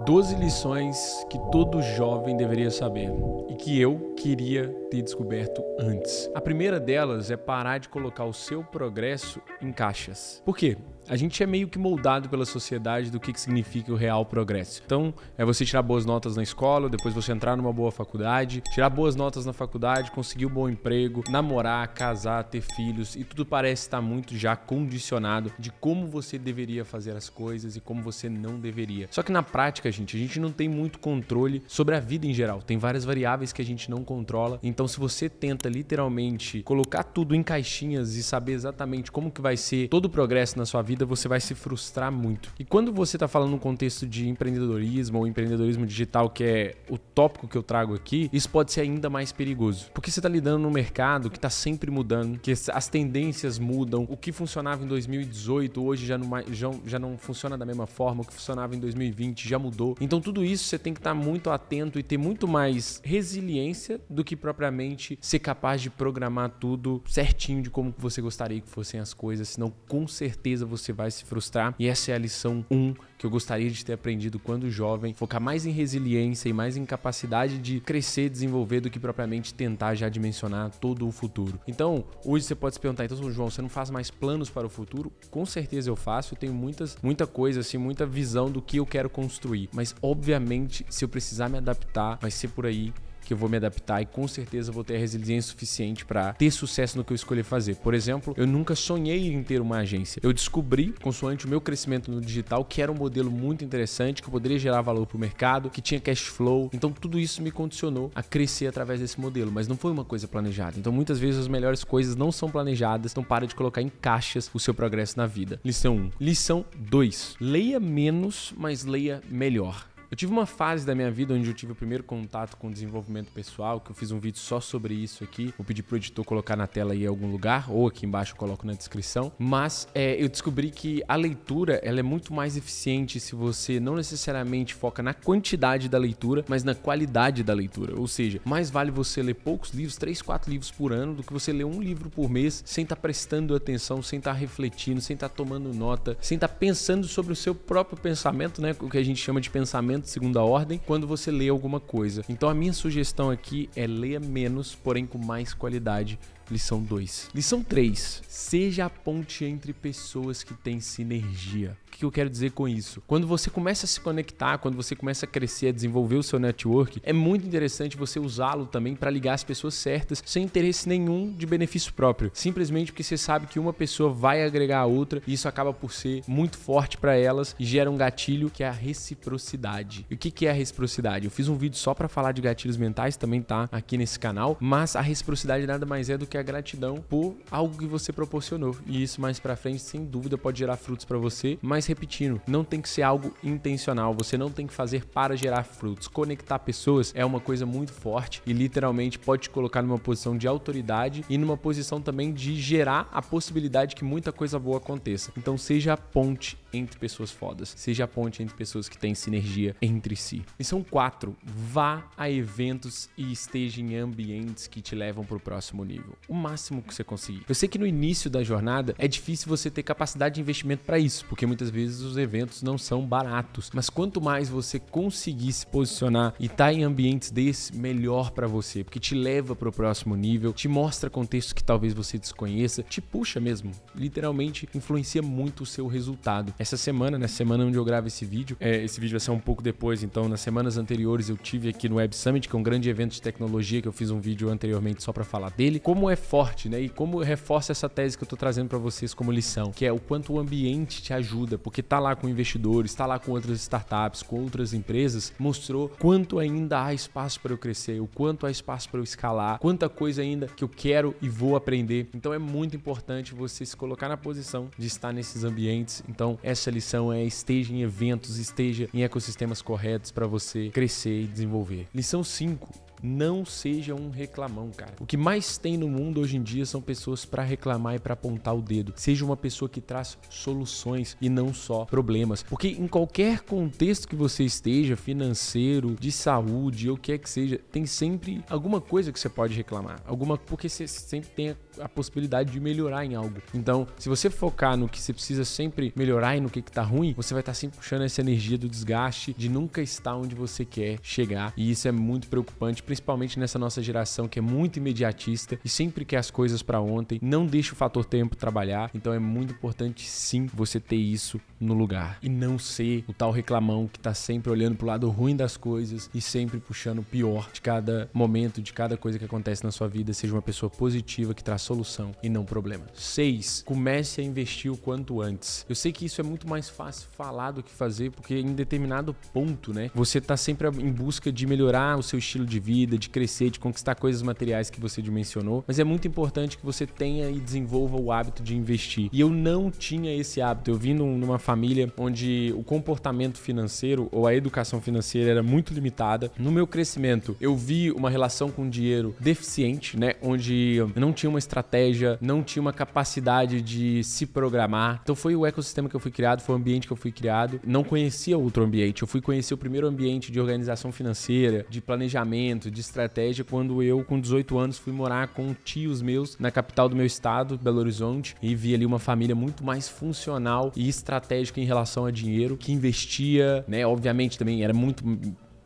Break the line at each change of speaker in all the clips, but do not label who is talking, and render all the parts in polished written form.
12 lições que todo jovem deveria saber e que eu queria ter descoberto antes. A primeira delas é parar de colocar o seu progresso em caixas. Por quê? A gente é meio que moldado pela sociedade do que significa o real progresso. Então, é você tirar boas notas na escola, depois você entrar numa boa faculdade, tirar boas notas na faculdade, conseguir um bom emprego, namorar, casar, ter filhos, e tudo parece estar muito já condicionado de como você deveria fazer as coisas e como você não deveria. Só que na prática, a gente não tem muito controle sobre a vida em geral. Tem várias variáveis que a gente não controla. Então, se você tenta literalmente colocar tudo em caixinhas e saber exatamente como que vai ser todo o progresso na sua vida, você vai se frustrar muito. E quando você está falando no contexto de empreendedorismo ou empreendedorismo digital, que é o tópico que eu trago aqui, isso pode ser ainda mais perigoso. Porque você está lidando num mercado que está sempre mudando, que as tendências mudam, o que funcionava em 2018 hoje já não funciona da mesma forma, o que funcionava em 2020 já mudou. Então tudo isso você tem que estar muito atento e ter muito mais resiliência do que propriamente ser capaz de programar tudo certinho de como você gostaria que fossem as coisas, senão com certeza você vai se frustrar. E essa é a lição 1 que eu gostaria de ter aprendido quando jovem, focar mais em resiliência e mais em capacidade de crescer, desenvolver, do que propriamente tentar já dimensionar todo o futuro. Então, hoje você pode se perguntar, então, João, você não faz mais planos para o futuro? Com certeza eu faço, eu tenho muita coisa, assim, muita visão do que eu quero construir, mas obviamente, se eu precisar me adaptar, vai ser por aí que eu vou me adaptar e com certeza vou ter a resiliência suficiente para ter sucesso no que eu escolher fazer. Por exemplo, eu nunca sonhei em ter uma agência. Eu descobri, consoante o meu crescimento no digital, que era um modelo muito interessante, que eu poderia gerar valor para o mercado, que tinha cash flow. Então tudo isso me condicionou a crescer através desse modelo, mas não foi uma coisa planejada. Então muitas vezes as melhores coisas não são planejadas, então para de colocar em caixas o seu progresso na vida. Lição 1. Lição 2. Leia menos, mas leia melhor. Eu tive uma fase da minha vida onde eu tive o primeiro contato com o desenvolvimento pessoal, que eu fiz um vídeo só sobre isso aqui. Vou pedir pro editor colocar na tela aí em algum lugar, ou aqui embaixo eu coloco na descrição. Mas eu descobri que a leitura ela é muito mais eficiente se você não necessariamente foca na quantidade da leitura, mas na qualidade da leitura. Ou seja, mais vale você ler poucos livros, 3, 4 livros por ano, do que você ler um livro por mês sem estar prestando atenção, sem estar refletindo, sem estar tomando nota, sem estar pensando sobre o seu próprio pensamento, né? O que a gente chama de pensamento de segunda ordem, quando você lê alguma coisa. Então a minha sugestão aqui é leia menos, porém com mais qualidade. Lição 2. Lição 3. Seja a ponte entre pessoas que têm sinergia. O que eu quero dizer com isso? Quando você começa a se conectar, quando você começa a crescer, a desenvolver o seu network, é muito interessante você usá-lo também para ligar as pessoas certas, sem interesse nenhum de benefício próprio. Simplesmente porque você sabe que uma pessoa vai agregar a outra e isso acaba por ser muito forte para elas e gera um gatilho que é a reciprocidade. E o que é a reciprocidade? Eu fiz um vídeo só para falar de gatilhos mentais, também tá aqui nesse canal, mas a reciprocidade nada mais é do que a gratidão por algo que você proporcionou. E isso mais pra frente, sem dúvida, pode gerar frutos pra você. Mas repetindo, não tem que ser algo intencional. Você não tem que fazer para gerar frutos. Conectar pessoas é uma coisa muito forte e literalmente pode te colocar numa posição de autoridade e numa posição também de gerar a possibilidade que muita coisa boa aconteça. Então seja a ponte entre pessoas fodas. Seja a ponte entre pessoas que têm sinergia entre si. Lição 4. Vá a eventos e esteja em ambientes que te levam pro próximo nível. O máximo que você conseguir. Eu sei que no início da jornada é difícil você ter capacidade de investimento para isso, porque muitas vezes os eventos não são baratos. Mas quanto mais você conseguir se posicionar e estar em ambientes desses, melhor para você, porque te leva para o próximo nível, te mostra contextos que talvez você desconheça, te puxa mesmo, literalmente influencia muito o seu resultado. Essa semana, nessa semana onde eu gravo esse vídeo vai ser um pouco depois, então nas semanas anteriores eu tive aqui no Web Summit, que é um grande evento de tecnologia que eu fiz um vídeo anteriormente só para falar dele, como é forte, né? E como reforça essa tese que eu tô trazendo para vocês como lição, que é o quanto o ambiente te ajuda, porque tá lá com investidores, tá lá com outras startups, com outras empresas, mostrou quanto ainda há espaço para eu crescer, o quanto há espaço para eu escalar, quanta coisa ainda que eu quero e vou aprender. Então é muito importante você se colocar na posição de estar nesses ambientes. Então essa lição é: esteja em eventos, esteja em ecossistemas corretos para você crescer e desenvolver. Lição 5. Não seja um reclamão, cara. O que mais tem no mundo hoje em dia são pessoas pra reclamar e pra apontar o dedo. Seja uma pessoa que traz soluções e não só problemas. Porque em qualquer contexto que você esteja, financeiro, de saúde, ou o que é que seja, tem sempre alguma coisa que você pode reclamar. Porque você sempre tem a possibilidade de melhorar em algo. Então, se você focar no que você precisa sempre melhorar e no que tá ruim, você vai estar sempre puxando essa energia do desgaste, de nunca estar onde você quer chegar. E isso é muito preocupante, principalmente nessa nossa geração que é muito imediatista e sempre quer as coisas pra ontem, não deixa o fator tempo trabalhar. Então é muito importante sim você ter isso no lugar e não ser o tal reclamão que tá sempre olhando pro lado ruim das coisas e sempre puxando o pior de cada momento, de cada coisa que acontece na sua vida. Seja uma pessoa positiva que traz solução e não problema. 6. Comece a investir o quanto antes. Eu sei que isso é muito mais fácil falar do que fazer, porque em determinado ponto, né, você tá sempre em busca de melhorar o seu estilo de vida, de crescer, de conquistar coisas materiais que você dimensionou, mas é muito importante que você tenha e desenvolva o hábito de investir. E eu não tinha esse hábito. Eu vim numa família onde o comportamento financeiro ou a educação financeira era muito limitada. No meu crescimento, eu vi uma relação com o dinheiro deficiente, né, onde eu não tinha uma estratégia, não tinha uma capacidade de se programar. Então foi o ecossistema que eu fui criado, foi o ambiente que eu fui criado. Não conhecia outro ambiente. Eu fui conhecer o primeiro ambiente de organização financeira, de planejamento, de estratégia, quando eu, com 18 anos, fui morar com tios meus na capital do meu estado, Belo Horizonte, e vi ali uma família muito mais funcional e estratégica em relação a dinheiro, que investia, né? Obviamente também era muito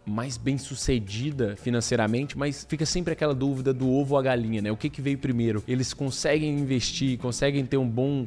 mais bem sucedida financeiramente, mas fica sempre aquela dúvida do ovo ou a galinha, né? O que veio primeiro? Eles conseguem investir, conseguem ter um bom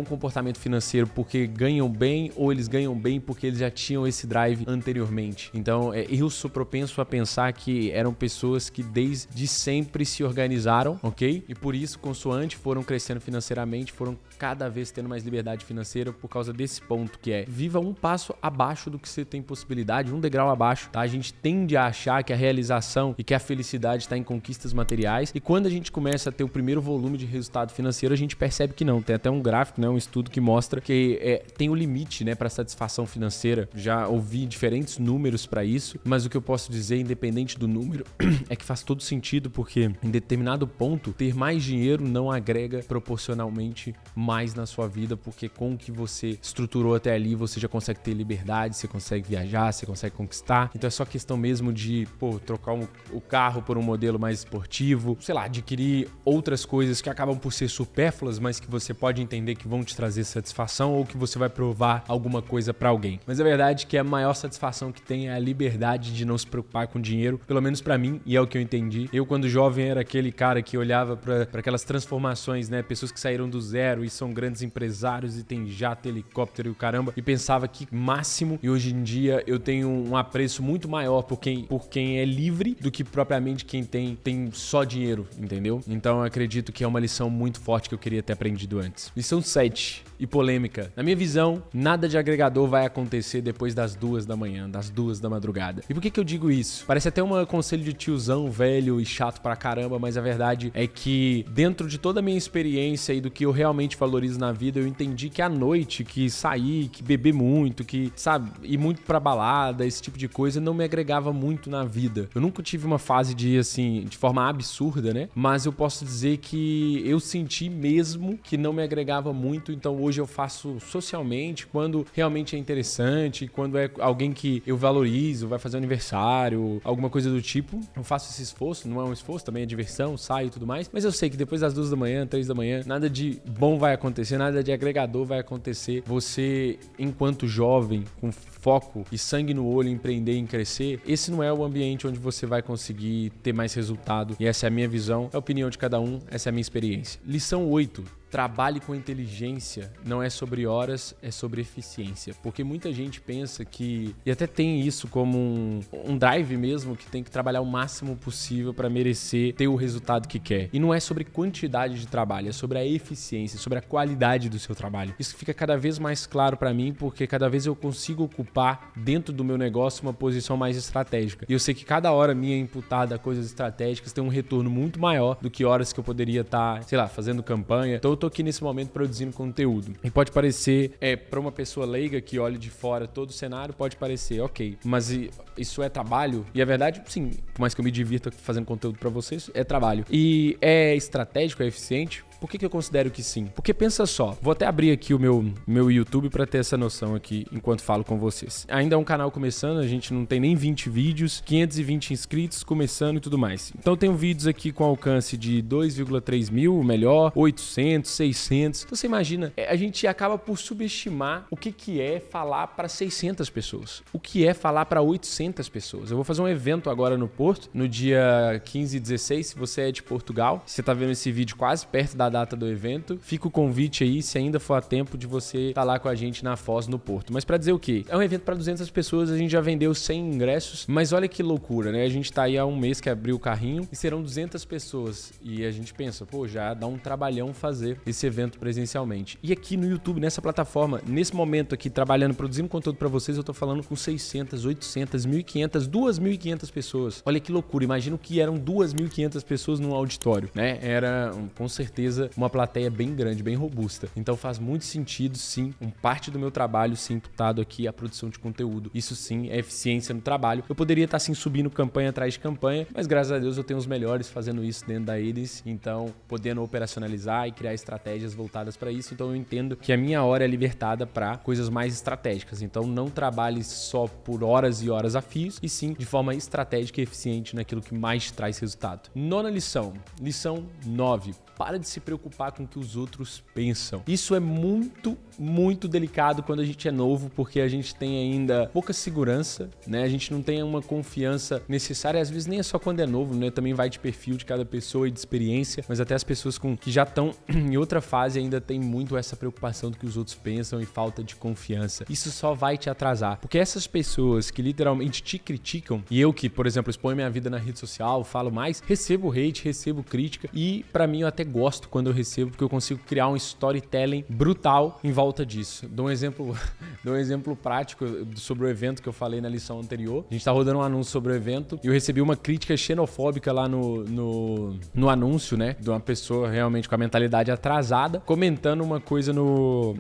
comportamento financeiro porque ganham bem, ou eles ganham bem porque eles já tinham esse drive anteriormente? Então, eu sou propenso a pensar que eram pessoas que desde sempre se organizaram, ok? E por isso, consoante foram crescendo financeiramente, foram cada vez tendo mais liberdade financeira por causa desse ponto, que é viva um passo abaixo do que você tem possibilidade, um degrau abaixo, tá? A gente tende a achar que a realização e que a felicidade está em conquistas materiais, e quando a gente começa a ter o primeiro volume de resultado financeiro, a gente percebe que não. Tem até um gráfico, né, um estudo que mostra que tem um limite, né, para satisfação financeira. Já ouvi diferentes números para isso, mas o que eu posso dizer, independente do número, é que faz todo sentido, porque em determinado ponto, ter mais dinheiro não agrega proporcionalmente mais na sua vida, porque com o que você estruturou até ali, você já consegue ter liberdade, você consegue viajar, você consegue conquistar. Então é só questão mesmo de, trocar o carro por um modelo mais esportivo, sei lá, adquirir outras coisas que acabam por ser supérfluas, mas que você pode entender que vão te trazer satisfação, ou que você vai provar alguma coisa pra alguém. Mas a verdade é que a maior satisfação que tem é a liberdade de não se preocupar com dinheiro, pelo menos pra mim, e é o que eu entendi. Eu, quando jovem, era aquele cara que olhava pra aquelas transformações, né, pessoas que saíram do zero e são grandes empresários e tem jato, helicóptero e o caramba, e pensava que máximo, e hoje em dia eu tenho um apreço muito maior por quem é livre do que propriamente quem tem só dinheiro, entendeu? Então eu acredito que é uma lição muito forte que eu queria ter aprendido antes. Lição 7, e polêmica. Na minha visão, nada de agregador vai acontecer depois das 2 da manhã, das 2 da madrugada. E por que eu digo isso? Parece até um conselho de tiozão velho e chato pra caramba, mas a verdade é que dentro de toda a minha experiência e do que eu realmente valorizo na vida, eu entendi que à noite, que sair, que beber muito, que, sabe, ir muito pra balada, esse tipo de coisa, não me agregava muito na vida. Eu nunca tive uma fase de, assim, de forma absurda, né? Mas eu posso dizer que eu senti mesmo que não me agregava muito, então hoje eu faço socialmente quando realmente é interessante, quando é alguém que eu valorizo, vai fazer aniversário, alguma coisa do tipo. Eu faço esse esforço, não é um esforço, também é diversão, saio e tudo mais, mas eu sei que depois das 2 da manhã, 3 da manhã, nada de bom vai acontecer, nada de agregador vai acontecer. Você, enquanto jovem, com foco e sangue no olho, empreender em crescer, esse não é o ambiente onde você vai conseguir ter mais resultado. E essa é a minha visão, é a opinião de cada um, essa é a minha experiência. Lição 8. Trabalhe com inteligência, não é sobre horas, é sobre eficiência. Porque muita gente pensa que, e até tem isso como um drive mesmo, que tem que trabalhar o máximo possível para merecer ter o resultado que quer. E não é sobre quantidade de trabalho, é sobre a eficiência, sobre a qualidade do seu trabalho. Isso fica cada vez mais claro para mim, porque cada vez eu consigo ocupar dentro do meu negócio uma posição mais estratégica. E eu sei que cada hora minha imputada a coisas estratégicas tem um retorno muito maior do que horas que eu poderia estar, sei lá, fazendo campanha. Então eu tô aqui nesse momento produzindo conteúdo. E pode parecer, para uma pessoa leiga que olha de fora todo o cenário, pode parecer, ok, mas isso é trabalho? E a verdade, sim, por mais que eu me divirta fazendo conteúdo para vocês, é trabalho. E é estratégico, é eficiente? Por que eu considero que sim? Porque pensa só, vou até abrir aqui o meu YouTube para ter essa noção aqui enquanto falo com vocês. Ainda é um canal começando, a gente não tem nem 20 vídeos, 520 inscritos começando e tudo mais. Então eu tenho vídeos aqui com alcance de 2,3 mil, o melhor, 800, 600. Então você imagina, a gente acaba por subestimar o que é falar para 600 pessoas, o que é falar para 800 pessoas. Eu vou fazer um evento agora no Porto, no dia 15 e 16, se você é de Portugal, você tá vendo esse vídeo quase perto da data do evento, fica o convite aí, se ainda for a tempo de você estar lá com a gente na Foz, no Porto. Mas pra dizer o quê? É um evento para 200 pessoas, a gente já vendeu 100 ingressos, mas olha que loucura, né? A gente tá aí há um mês que abriu o carrinho e serão 200 pessoas. E a gente pensa, pô, já dá um trabalhão fazer esse evento presencialmente. E aqui no YouTube, nessa plataforma, nesse momento aqui, trabalhando, produzindo conteúdo pra vocês, eu tô falando com 600, 800, 1.500, 2.500 pessoas. Olha que loucura, imagina que eram 2.500 pessoas num auditório, né? Era, com certeza, uma plateia bem grande, bem robusta. Então faz muito sentido, sim, parte do meu trabalho ser imputado aqui à produção de conteúdo. Isso sim é eficiência no trabalho. Eu poderia estar sim subindo campanha atrás de campanha, mas graças a Deus eu tenho os melhores fazendo isso dentro da eles, então podendo operacionalizar e criar estratégias voltadas para isso. Então eu entendo que a minha hora é libertada para coisas mais estratégicas. Então não trabalhe só por horas e horas a fios, e sim de forma estratégica e eficiente naquilo que mais traz resultado. Nona lição, lição 9. Para de se preocupar com o que os outros pensam. Isso é muito, muito delicado quando a gente é novo, porque a gente tem ainda pouca segurança, né? A gente não tem uma confiança necessária, às vezes nem é só quando é novo, né? Também vai de perfil de cada pessoa e de experiência, mas até as pessoas que já estão em outra fase ainda tem muito essa preocupação do que os outros pensam e falta de confiança. Isso só vai te atrasar, porque essas pessoas que literalmente te criticam, e eu que, por exemplo, exponho minha vida na rede social, falo mais, recebo hate, recebo crítica, e pra mim eu até gosto quando eu recebo, porque eu consigo criar um storytelling brutal em volta disso. Dou um exemplo prático sobre o evento que eu falei na lição anterior. A gente tá rodando um anúncio sobre o evento e eu recebi uma crítica xenofóbica lá no anúncio, né? De uma pessoa realmente com a mentalidade atrasada, comentando uma coisa no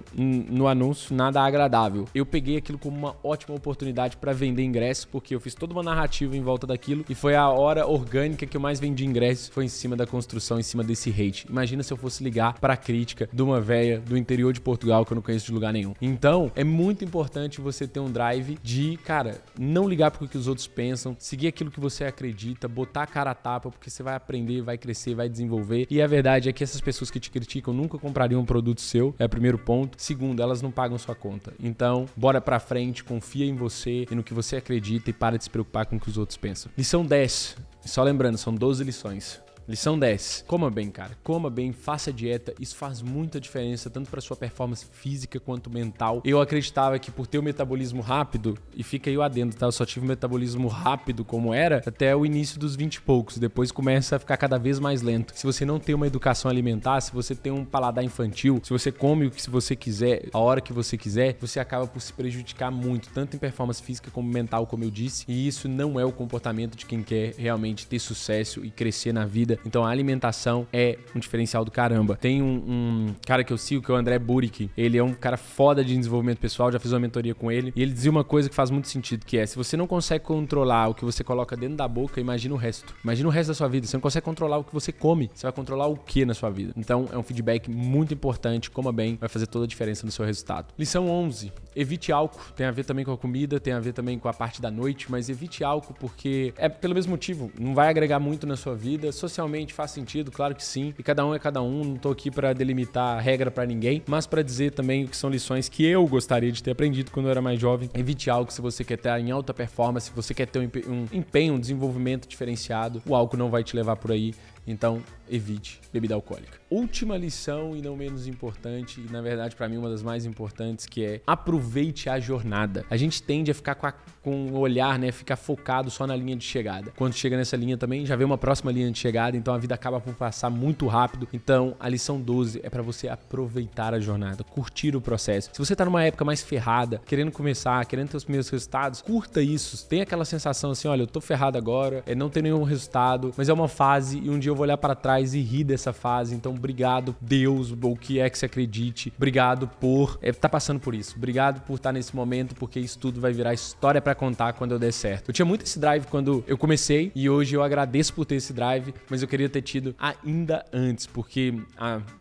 anúncio nada agradável. Eu peguei aquilo como uma ótima oportunidade para vender ingressos, porque eu fiz toda uma narrativa em volta daquilo e foi a hora orgânica que eu mais vendi ingressos, foi em cima da construção, em cima desse hate. Imagina se eu fosse ligar pra crítica de uma véia do interior de Portugal que eu não conheço de lugar nenhum. Então, é muito importante você ter um drive de, cara, não ligar pro que os outros pensam, seguir aquilo que você acredita, botar a cara a tapa, porque você vai aprender, vai crescer, vai desenvolver. E a verdade é que essas pessoas que te criticam nunca comprariam um produto seu, é o primeiro ponto. Segundo, elas não pagam sua conta. Então, bora pra frente, confia em você e no que você acredita e para de se preocupar com o que os outros pensam. Lição 10. Só lembrando, são 12 lições. Lição 10. Coma bem, cara. Coma bem, faça dieta. Isso faz muita diferença, tanto para sua performance física quanto mental. Eu acreditava que por ter o metabolismo rápido, e fica aí o adendo, tá? Eu só tive um metabolismo rápido como era até o início dos 20 e poucos. Depois começa a ficar cada vez mais lento. Se você não tem uma educação alimentar, se você tem um paladar infantil, se você come o que você quiser, a hora que você quiser, você acaba por se prejudicar muito, tanto em performance física como mental, como eu disse. E isso não é o comportamento de quem quer realmente ter sucesso e crescer na vida. Então a alimentação é um diferencial do caramba. Tem um cara que eu sigo, que é o André Burick. Ele é um cara foda de desenvolvimento pessoal, já fiz uma mentoria com ele. E ele dizia uma coisa que faz muito sentido, que é, se você não consegue controlar o que você coloca dentro da boca, imagina o resto. Imagina o resto da sua vida. Você não consegue controlar o que você come. Você vai controlar o que na sua vida? Então é um feedback muito importante. Coma bem, vai fazer toda a diferença no seu resultado. Lição 11. Evite álcool. Tem a ver também com a comida, tem a ver também com a parte da noite, mas evite álcool porque é pelo mesmo motivo. Não vai agregar muito na sua vida. Socialmente faz sentido, claro que sim. E cada um é cada um. Não tô aqui pra delimitar regra pra ninguém, mas pra dizer também o que são lições que eu gostaria de ter aprendido quando eu era mais jovem. Evite álcool se você quer estar em alta performance, se você quer ter um empenho, um desenvolvimento diferenciado. O álcool não vai te levar por aí. Então, evite bebida alcoólica. Última lição e não menos importante, e na verdade para mim uma das mais importantes, que é aproveite a jornada. A gente tende a ficar com o olhar, né, ficar focado só na linha de chegada. Quando chega nessa linha também, já vem uma próxima linha de chegada, então a vida acaba por passar muito rápido. Então, a lição 12 é para você aproveitar a jornada, curtir o processo. Se você tá numa época mais ferrada, querendo começar, querendo ter os primeiros resultados, curta isso. Tem aquela sensação assim, olha, eu tô ferrado agora, não tem nenhum resultado, mas é uma fase e um dia eu vou olhar para trás e rir dessa fase. Então, obrigado, Deus, ou o que é que você acredite. Obrigado por estar passando por isso. Obrigado por estar nesse momento, porque isso tudo vai virar história pra contar quando eu der certo. Eu tinha muito esse drive quando eu comecei e hoje eu agradeço por ter esse drive, mas eu queria ter tido ainda antes, porque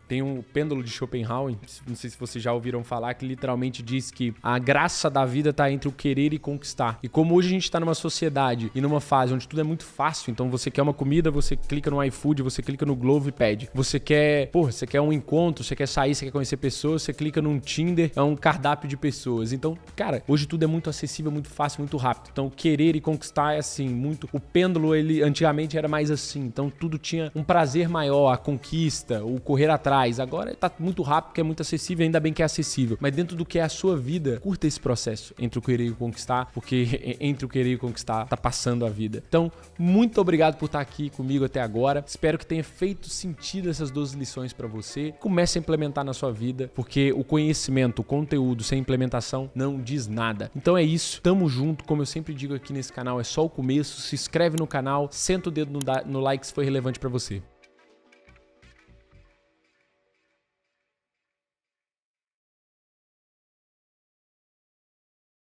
tem um pêndulo de Schopenhauer, não sei se vocês já ouviram falar, que literalmente diz que a graça da vida tá entre o querer e conquistar. E como hoje a gente tá numa sociedade e numa fase onde tudo é muito fácil, então você quer uma comida, você clica no iFood, você clica no Glovo e pede. Você quer um encontro, você quer sair, você quer conhecer pessoas, você clica num Tinder, é um cardápio de pessoas. Então, cara, hoje tudo é muito acessível, muito fácil, muito rápido. Então, querer e conquistar é assim, muito... O pêndulo, ele antigamente era mais assim, então tudo tinha um prazer maior, a conquista, o correr atrás. Agora tá muito rápido, porque é muito acessível, ainda bem que é acessível. Mas dentro do que é a sua vida, curta esse processo entre o querer e o conquistar, porque entre o querer e o conquistar tá passando a vida. Então, muito obrigado por estar aqui comigo até agora. Espero que tenha feito sentido essas 12 lições pra você. Comece a implementar na sua vida, porque o conhecimento, o conteúdo sem implementação não diz nada. Então é isso, tamo junto. Como eu sempre digo aqui nesse canal, é só o começo. Se inscreve no canal, senta o dedo no like se foi relevante pra você.